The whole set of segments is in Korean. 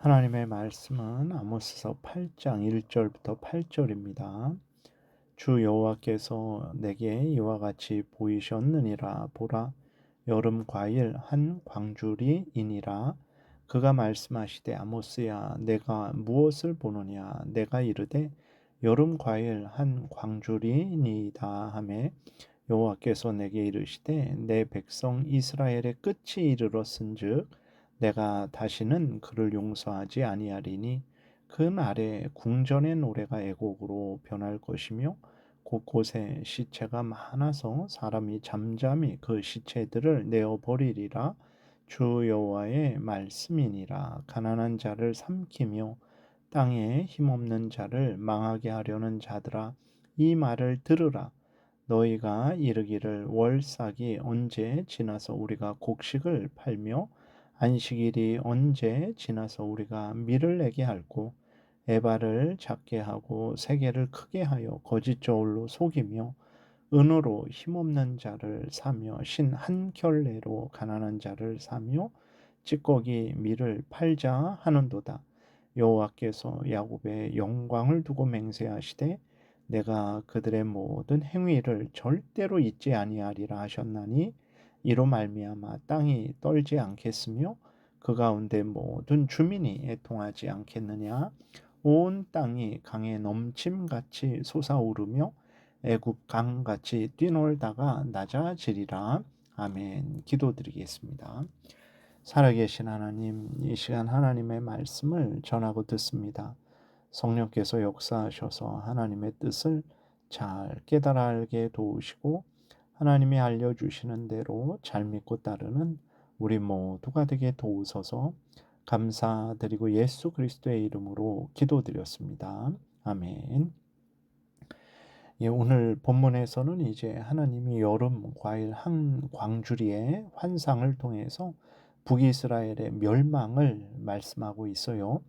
하나님의 말씀은 아모스서 8장 1절부터 8절입니다. 주 여호와께서 내게 이와 같이 보이셨느니라. 보라, 여름 과일 한 광주리이니라. 그가 말씀하시되, 아모스야, 내가 무엇을 보느냐? 내가 이르되 여름 과일 한 광주리니이다 하매, 여호와께서 내게 이르시되, 내 백성 이스라엘의 끝이 이르렀은즉 내가 다시는 그를 용서하지 아니하리니, 그 날에 궁전의 노래가 애곡으로 변할 것이며 곳곳에 시체가 많아서 사람이 잠잠히 그 시체들을 내어 버리리라. 주 여호와의 말씀이니라. 가난한 자를 삼키며 땅에 힘없는 자를 망하게 하려는 자들아, 이 말을 들으라. 너희가 이르기를, 월삭이 언제 지나서 우리가 곡식을 팔며 안식일이 언제 지나서 우리가 밀을 내게 할고, 에바를 작게 하고 세계를 크게 하여 거짓 저울로 속이며 은으로 힘없는 자를 사며 신 한 켤레로 가난한 자를 사며 찌꺼기 밀을 팔자 하는도다. 여호와께서 야곱의 영광을 두고 맹세하시되, 내가 그들의 모든 행위를 절대로 잊지 아니하리라 하셨나니, 이로 말미암아 땅이 떨지 않겠으며 그 가운데 모든 주민이 애통하지 않겠느냐. 온 땅이 강에 넘침같이 솟아오르며 애굽 강같이 뛰놀다가 낮아지리라. 아멘. 기도드리겠습니다. 살아계신 하나님, 이 시간 하나님의 말씀을 전하고 듣습니다. 성령께서 역사하셔서 하나님의 뜻을 잘 깨달아 알게 도우시고, 하나님이 알려주시는 대로 잘 믿고 따르는 우리 모두가 되게 도우소서. 감사드리고 예수 그리스도의 이름으로 기도드렸습니다. 아멘. 예, 오늘 본문에서는 이제 하나님이 여름 과일 한 광주리의 환상을 통해서 북이스라엘의 멸망을 말씀하고 있어요.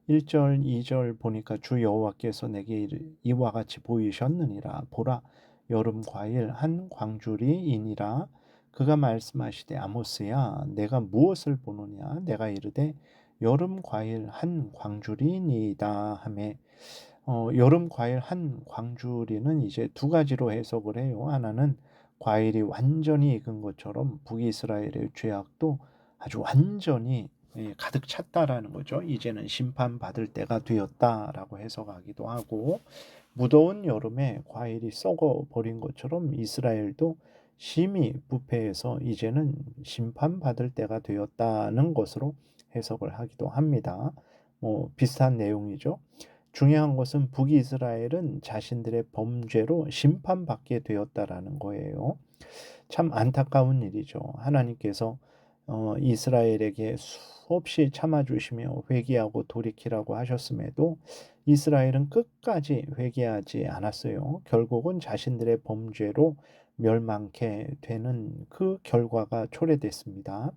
1절, 2절 보니까 주 여호와께서 내게 이와 같이 보이셨느니라. 보라, 여름 과일 한 광주리이니라. 그가 말씀하시되, 아모스야, 내가 무엇을 보느냐? 내가 이르되 여름 과일 한 광주리니이다 하매, 여름 과일 한 광주리는 이제 두 가지로 해석을 해요. 하나는 과일이 완전히 익은 것처럼 북이스라엘의 죄악도 아주 완전히 가득 찼다라는 거죠. 이제는 심판받을 때가 되었다라고 해석하기도 하고, 무더운 여름에 과일이 썩어 버린 것처럼 이스라엘도 심히 부패해서 이제는 심판받을 때가 되었다는 것으로 해석을 하기도 합니다. 비슷한 내용이죠. 중요한 것은 북이스라엘은 자신들의 범죄로 심판받게 되었다라는 거예요. 참 안타까운 일이죠. 하나님께서 이스라엘에게 수없이 참아주시며 회개하고 돌이키라고 하셨음에도 이스라엘은 끝까지 회개하지 않았어요. 결국은 자신들의 범죄로 멸망케 되는 그 결과가 초래됐습니다.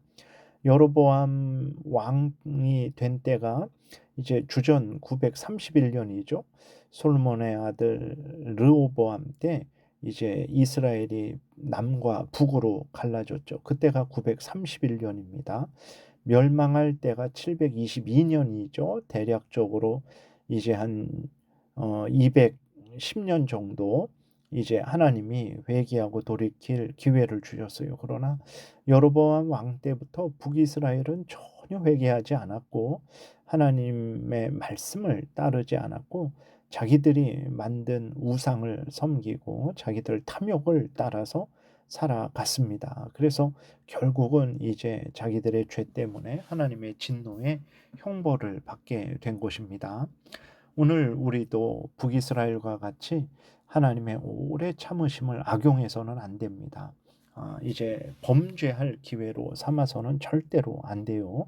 여로보암 왕이 된 때가 이제 주전 931년이죠. 솔몬의 아들 르호보암 때 이제 이스라엘이 남과 북으로 갈라졌죠. 그때가 931년입니다. 멸망할 때가 722년이죠. 대략적으로 이제 한 210년 정도 이제 하나님이 회개하고 돌이킬 기회를 주셨어요. 그러나 여로보암 왕 때부터 북이스라엘은 전혀 회개하지 않았고 하나님의 말씀을 따르지 않았고 자기들이 만든 우상을 섬기고 자기들 탐욕을 따라서 살아갔습니다. 그래서 결국은 이제 자기들의 죄 때문에 하나님의 진노의 형벌을 받게 된 것입니다. 오늘 우리도 북이스라엘과 같이 하나님의 오래 참으심을 악용해서는 안 됩니다. 이제 범죄할 기회로 삼아서는 절대로 안 돼요.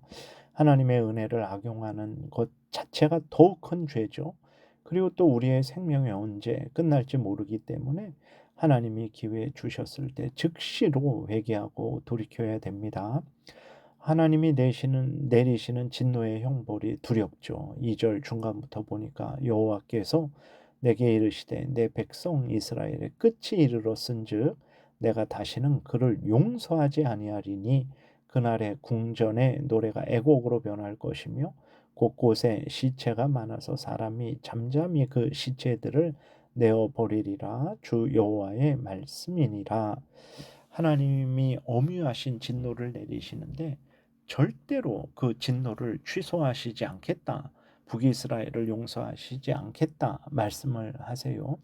하나님의 은혜를 악용하는 것 자체가 더욱 큰 죄죠. 그리고 또 우리의 생명이 언제 끝날지 모르기 때문에 하나님이 기회 주셨을 때 즉시로 회개하고 돌이켜야 됩니다. 하나님이 내리시는 진노의 형벌이 두렵죠. 2절 중간부터 보니까 여호와께서 내게 이르시되 내 백성 이스라엘의 끝이 이르렀은즉 내가 다시는 그를 용서하지 아니하리니 그날의 궁전의 노래가 애곡으로 변할 것이며 곳곳에 시체가 많아서 사람이 잠잠히 그 시체들을 내어 버리리라. 주 여호와의 말씀이니라. 하나님이 엄유하신 진노를 내리시는데 절대로 그 진노를 취소하시지 않겠다. 북이스라엘을 용서하시지 않겠다 말씀을 하세요.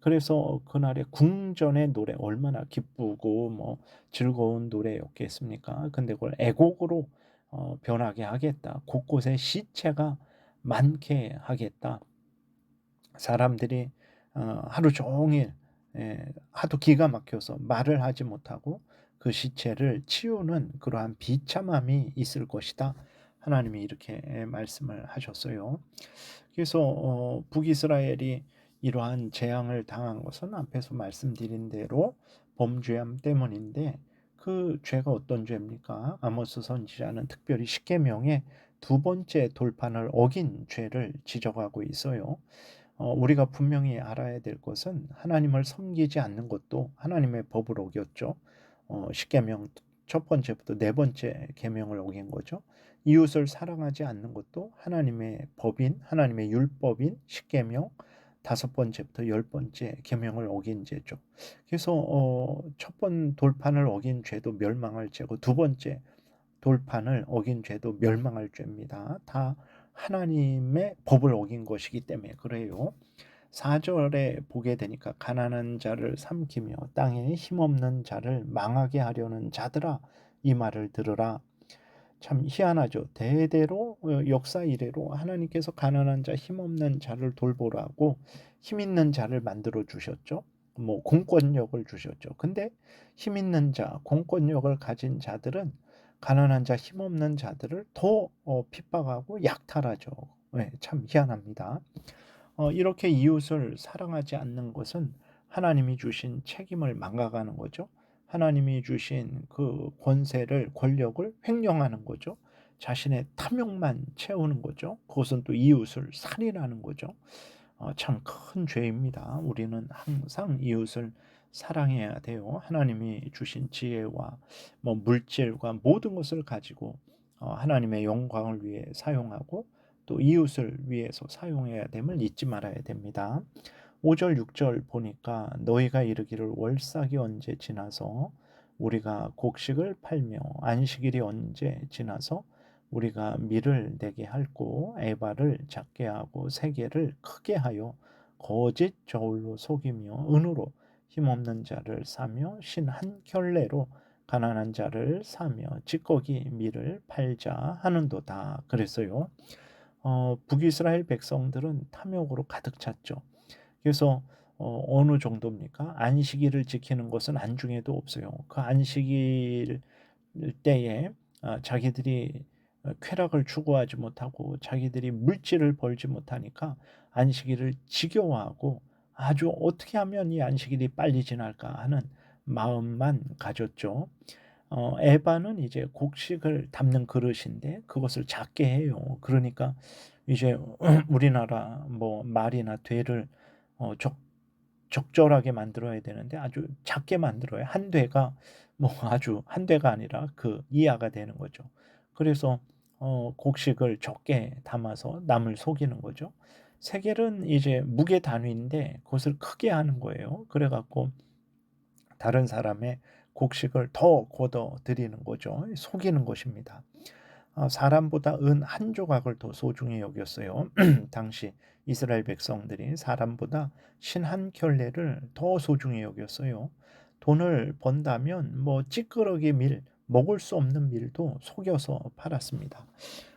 그래서 그날의 궁전의 노래 얼마나 기쁘고 뭐 즐거운 노래였겠습니까? 근데 그걸 애곡으로 변하게 하겠다. 곳곳에 시체가 많게 하겠다. 사람들이 하루 종일 하도 기가 막혀서 말을 하지 못하고 그 시체를 치우는 그러한 비참함이 있을 것이다. 하나님이 이렇게 말씀을 하셨어요. 그래서 북이스라엘이 이러한 재앙을 당한 것은 앞에서 말씀드린 대로 범죄함 때문인데 그 죄가 어떤 죄입니까? 아모스 선지자는 특별히 십계명의 두 번째 돌판을 어긴 죄를 지적하고 있어요. 우리가 분명히 알아야 될 것은 하나님을 섬기지 않는 것도 하나님의 법을 어겼죠. 십계명 첫 번째부터 네 번째 계명을 어긴 거죠. 이웃을 사랑하지 않는 것도 하나님의 법인 하나님의 율법인 십계명 다섯 번째부터 열 번째 계명을 어긴 죄죠. 그래서 첫 번 돌판을 어긴 죄도 멸망할 죄고 두 번째 돌판을 어긴 죄도 멸망할 죄입니다. 다 하나님의 법을 어긴 것이기 때문에 그래요. 4절에 보게 되니까 가난한 자를 삼키며 땅에 힘없는 자를 망하게 하려는 자들아 이 말을 들으라. 참 희한하죠. 대대로 역사 이래로 하나님께서 가난한 자 힘없는 자를 돌보라고 힘 있는 자를 만들어 주셨죠. 뭐 공권력을 주셨죠. 근데 힘 있는 자, 공권력을 가진 자들은 가난한 자, 힘없는 자들을 더 핍박하고 약탈하죠. 네, 참 희한합니다. 이렇게 이웃을 사랑하지 않는 것은 하나님이 주신 책임을 망각하는 거죠. 하나님이 주신 그 권세를 권력을 횡령하는 거죠. 자신의 탐욕만 채우는 거죠. 그것은 또 이웃을 살인하는 거죠. 참 큰 죄입니다. 우리는 항상 이웃을 사랑해야 돼요. 하나님이 주신 지혜와 뭐 물질과 모든 것을 가지고 하나님의 영광을 위해 사용하고 또 이웃을 위해서 사용해야 됨을 잊지 말아야 됩니다. 5절 6절 보니까 너희가 이르기를 월삭이 언제 지나서 우리가 곡식을 팔며 안식일이 언제 지나서 우리가 밀을 내게 할고 에바를 작게 하고 세게를 크게 하여 거짓 저울로 속이며 은으로 힘없는 자를 사며 신 한 켤레로 가난한 자를 사며 찌꺼기 밀을 팔자 하는도다 그랬어요. 북이스라엘 백성들은 탐욕으로 가득 찼죠. 그래서 어느 정도입니까? 안식일을 지키는 것은 안중에도 없어요. 그 안식일 때에 자기들이 쾌락을 추구하지 못하고 자기들이 물질을 벌지 못하니까 안식일을 지겨워하고 아주 어떻게 하면 이 안식일이 빨리 지날까 하는 마음만 가졌죠. 에바는 이제 곡식을 담는 그릇인데 그것을 작게 해요. 그러니까 이제 우리나라 뭐 말이나 되를 적절하게 만들어야 되는데 아주 작게 만들어요. 한 대가 뭐 아주 한 대가 아니라 그 이하가 되는 거죠. 그래서 곡식을 적게 담아서 남을 속이는 거죠. 세겔은 이제 무게 단위인데 그것을 크게 하는 거예요. 그래 갖고 다른 사람의 곡식을 더 걷어 들이는 거죠. 속이는 것입니다. 사람보다 은 한 조각을 더 소중히 여겼어요. 당시 이스라엘 백성들이 사람보다 신 한 켤레를 더 소중히 여겼어요. 돈을 번다면 뭐 찌끄러기 밀, 먹을 수 없는 밀도 속여서 팔았습니다.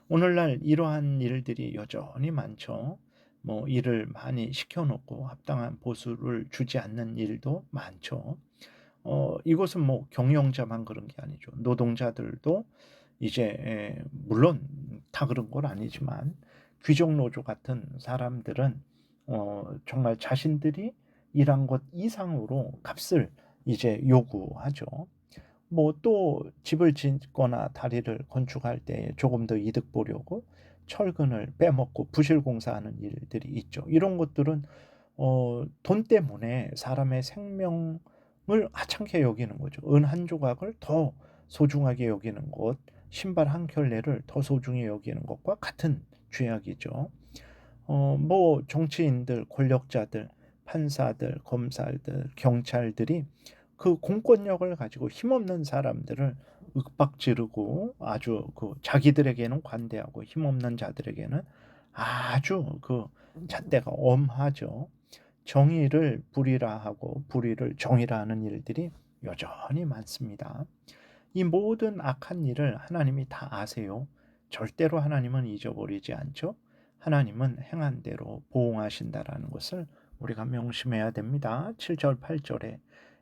오늘날 이러한 일들이 여전히 많죠. 뭐 일을 많이 시켜놓고 합당한 보수를 주지 않는 일도 많죠. 이것은 뭐 경영자만 그런 게 아니죠. 노동자들도 이제 물론 다 그런 건 아니지만 귀족 노조 같은 사람들은 정말 자신들이 일한 것 이상으로 값을 이제 요구하죠. 뭐 또 집을 짓거나 다리를 건축할 때 조금 더 이득 보려고 철근을 빼먹고 부실 공사하는 일들이 있죠. 이런 것들은 돈 때문에 사람의 생명을 하찮게 여기는 거죠. 은 한 조각을 더 소중하게 여기는 것, 신발 한 켤레를 더 소중히 여기는 것과 같은 죄악이죠. 정치인들, 권력자들, 판사들, 검사들, 경찰들이 그 공권력을 가지고 힘없는 사람들을 윽박지르고 아주 자기들에게는 관대하고 힘없는 자들에게는 아주 잣대가 엄하죠. 정의를 불의라 하고 불의를 정의라 하는 일들이 여전히 많습니다. 이 모든 악한 일을 하나님이 다 아세요. 절대로 하나님은 잊어버리지 않죠. 하나님은 행한 대로 보응하신다라는 것을 우리가 명심해야 됩니다. 7절 8절에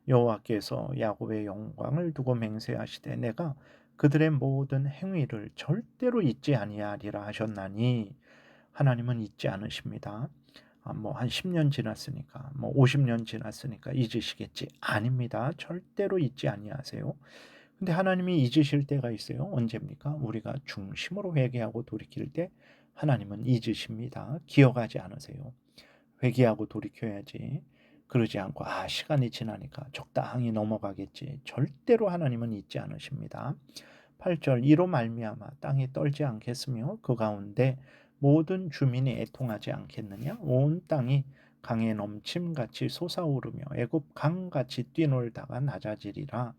여호와께서 야곱의 영광을 두고 맹세하시되 내가 그들의 모든 행위를 절대로 잊지 아니하리라 하셨나니 하나님은 잊지 않으십니다. 한 10년 지났으니까 50년 지났으니까 잊으시겠지. 아닙니다. 절대로 잊지 아니하세요. 근데 하나님이 잊으실 때가 있어요. 언제입니까? 우리가 중심으로 회개하고 돌이킬 때 하나님은 잊으십니다. 기억하지 않으세요. 회개하고 돌이켜야지. 그러지 않고 시간이 지나니까 적당히 넘어가겠지. 절대로 하나님은 잊지 않으십니다. 8절 이로 말미암아 땅이 떨지 않겠으며 그 가운데 모든 주민이 애통하지 않겠느냐? 온 땅이 강에 넘침같이 솟아오르며 애굽 강같이 뛰놀다가 낮아지리라.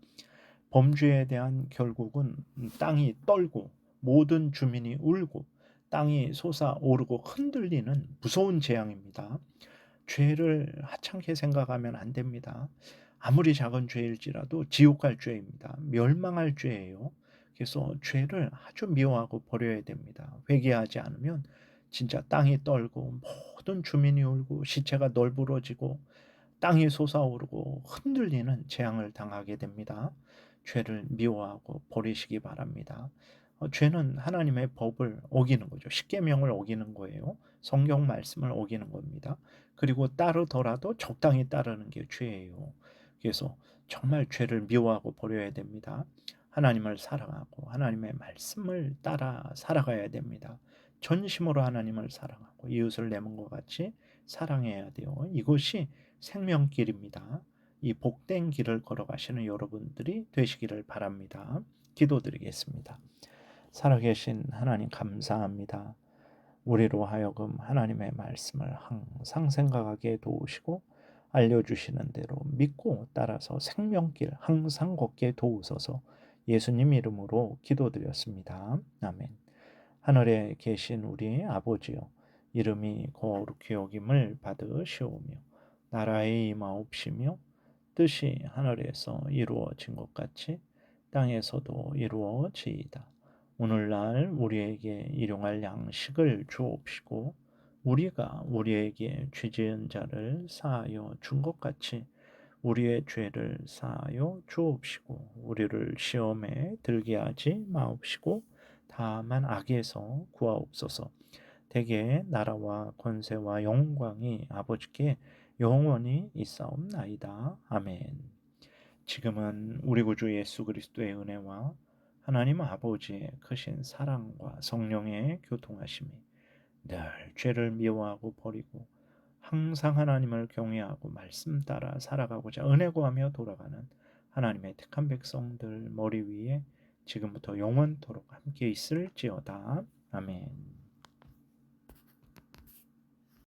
범죄에 대한 결국은 땅이 떨고 모든 주민이 울고 땅이 솟아오르고 흔들리는 무서운 재앙입니다. 죄를 하찮게 생각하면 안 됩니다. 아무리 작은 죄일지라도 지옥 갈 죄입니다. 멸망할 죄예요. 그래서 죄를 아주 미워하고 버려야 됩니다. 회개하지 않으면 진짜 땅이 떨고 모든 주민이 울고 시체가 널브러지고 땅이 솟아오르고 흔들리는 재앙을 당하게 됩니다. 죄를 미워하고 버리시기 바랍니다. 죄는 하나님의 법을 어기는 거죠. 십계명을 어기는 거예요. 성경 말씀을 어기는 겁니다. 그리고 따르더라도 적당히 따르는 게 죄예요. 그래서 정말 죄를 미워하고 버려야 됩니다. 하나님을 사랑하고 하나님의 말씀을 따라 살아가야 됩니다. 전심으로 하나님을 사랑하고 이웃을 내 몸과 같이 사랑해야 돼요. 이것이 생명길입니다. 이 복된 길을 걸어가시는 여러분들이 되시기를 바랍니다. 기도드리겠습니다. 살아계신 하나님 감사합니다. 우리로 하여금 하나님의 말씀을 항상 생각하게 도우시고 알려주시는 대로 믿고 따라서 생명길 항상 걷게 도우소서. 예수님 이름으로 기도드렸습니다. 아멘. 하늘에 계신 우리 아버지여, 이름이 거룩히 여김을 받으시오며 나라의 임하옵시며 뜻이 하늘에서 이루어진 것 같이 땅에서도 이루어지이다. 오늘날 우리에게 일용할 양식을 주옵시고 우리가 우리에게 죄 지은 자를 사하여 준 것 같이 우리의 죄를 사하여 주옵시고 우리를 시험에 들게 하지 마옵시고 다만 악에서 구하옵소서. 대개 나라와 권세와 영광이 아버지께 영원히 있사옵나이다. 아멘. 지금은 우리 구주 예수 그리스도의 은혜와 하나님 아버지의 크신 사랑과 성령의 교통하심이 늘 죄를 미워하고 버리고 항상 하나님을 경외하고 말씀 따라 살아가고자 은혜 구하며 돌아가는 하나님의 택한 백성들 머리 위에 지금부터 영원토록 함께 있을지어다. 아멘.